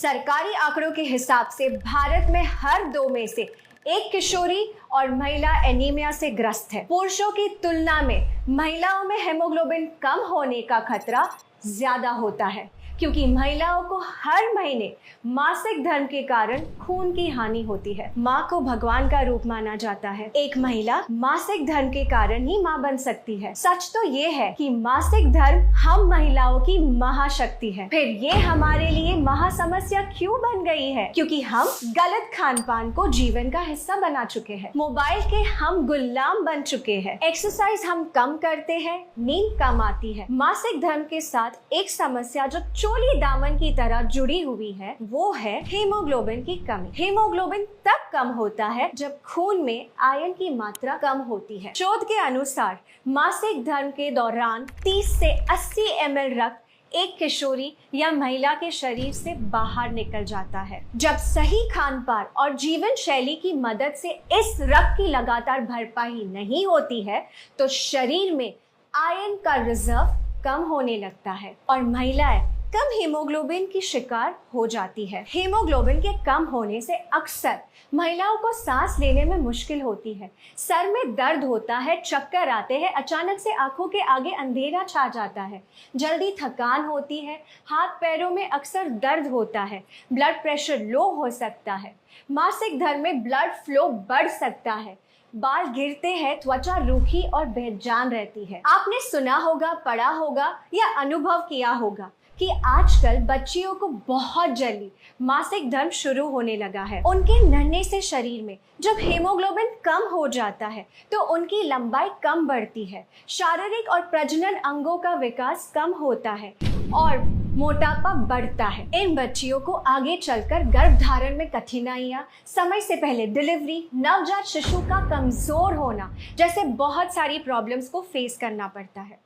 सरकारी आंकड़ों के हिसाब से भारत में हर 2 में से एक किशोरी और महिला एनीमिया से ग्रस्त है। पुरुषों की तुलना में महिलाओं में हेमोग्लोबिन कम होने का खतरा ज्यादा होता है, क्योंकि महिलाओं को हर महीने मासिक धर्म के कारण खून की हानि होती है। माँ को भगवान का रूप माना जाता है। एक महिला मासिक धर्म के कारण ही माँ बन सकती है। सच तो ये है कि मासिक धर्म हम महिलाओं की महाशक्ति है। फिर ये हमारे लिए महासमस्या क्यों बन गई है? क्योंकि हम गलत खान पान को जीवन का हिस्सा बना चुके हैं। मोबाइल के हम गुलाम बन चुके हैं। एक्सरसाइज हम कम करते हैं, नींद कम आती है। मासिक धर्म के साथ एक समस्या जो चोली दामन की तरह जुड़ी हुई है, वो है हीमोग्लोबिन की कमी। हीमोग्लोबिन तब कम होता है जब खून में आयरन की मात्रा कम होती है। शोध के अनुसार मासिक धर्म के दौरान 30 से 80 ml रक्त एक किशोरी या महिला के शरीर से बाहर निकल जाता है। जब सही खान पान और जीवन शैली की मदद से इस रक्त की लगातार भरपाई नहीं होती है, तो शरीर में आयरन का रिजर्व कम होने लगता है और महिलाएं कम हीमोग्लोबिन की शिकार हो जाती है। हीमोग्लोबिन के कम होने से अक्सर महिलाओं को सांस लेने में मुश्किल होती है, सर में दर्द होता है, चक्कर आते हैं, अचानक से आंखों के आगे अंधेरा छा जाता है, जल्दी थकान होती है, हाथ पैरों में अक्सर दर्द होता है, ब्लड प्रेशर लो हो सकता है, मासिक धर्म में ब्लड फ्लो बढ़ सकता है, बाल गिरते हैं, त्वचा रूखी और बेजान रहती है। आपने सुना होगा, पढ़ा होगा या अनुभव किया होगा कि आजकल बच्चियों को बहुत जल्दी मासिक धर्म शुरू होने लगा है। उनके नन्हे से शरीर में जब हीमोग्लोबिन कम हो जाता है तो उनकी लंबाई कम बढ़ती है, शारीरिक और प्रजनन अंगों का विकास कम होता है और मोटापा बढ़ता है। इन बच्चियों को आगे चलकर गर्भधारण में कठिनाइयां, समय से पहले डिलीवरी, नवजात शिशु का कमजोर होना जैसे बहुत सारी प्रॉब्लम्स को फेस करना पड़ता है।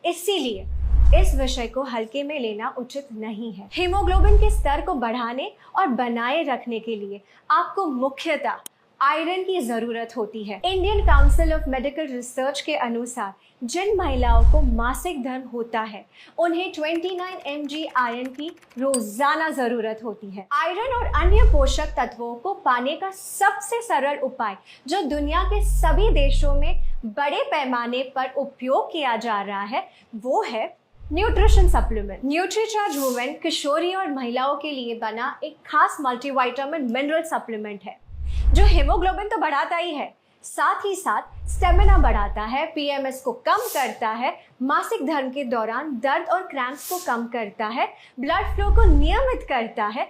इसीलिए इस विषय को हल्के में लेना उचित नहीं है। हीमोग्लोबिन के स्तर को बढ़ाने और बनाए रखने के लिए आपको मुख्यतः आयरन की जरूरत होती है। Indian council of medical research के अनुसार जिन महिलाओं को मासिक धर्म होता है, उन्हें 29 mg आयरन की रोजाना जरूरत होती है। आयरन और अन्य पोषक तत्वों को पाने का सबसे सरल उपाय जो दुनिया के सभी देशों में बड़े पैमाने पर उपयोग किया जा रहा है, वो है न्यूट्रिशन सप्लीमेंट। न्यूट्रीचार्ज वुमेन किशोरी और महिलाओं के लिए बना एक खास मल्टीविटामिन मिनरल सप्लीमेंट है जो हीमोग्लोबिन तो बढ़ाता ही है, साथ ही साथ स्टेमिना बढ़ाता है, पीएमएस को कम करता है, मासिक धर्म के दौरान दर्द और क्रैम्प्स को कम करता है, ब्लड फ्लो को नियमित करता है,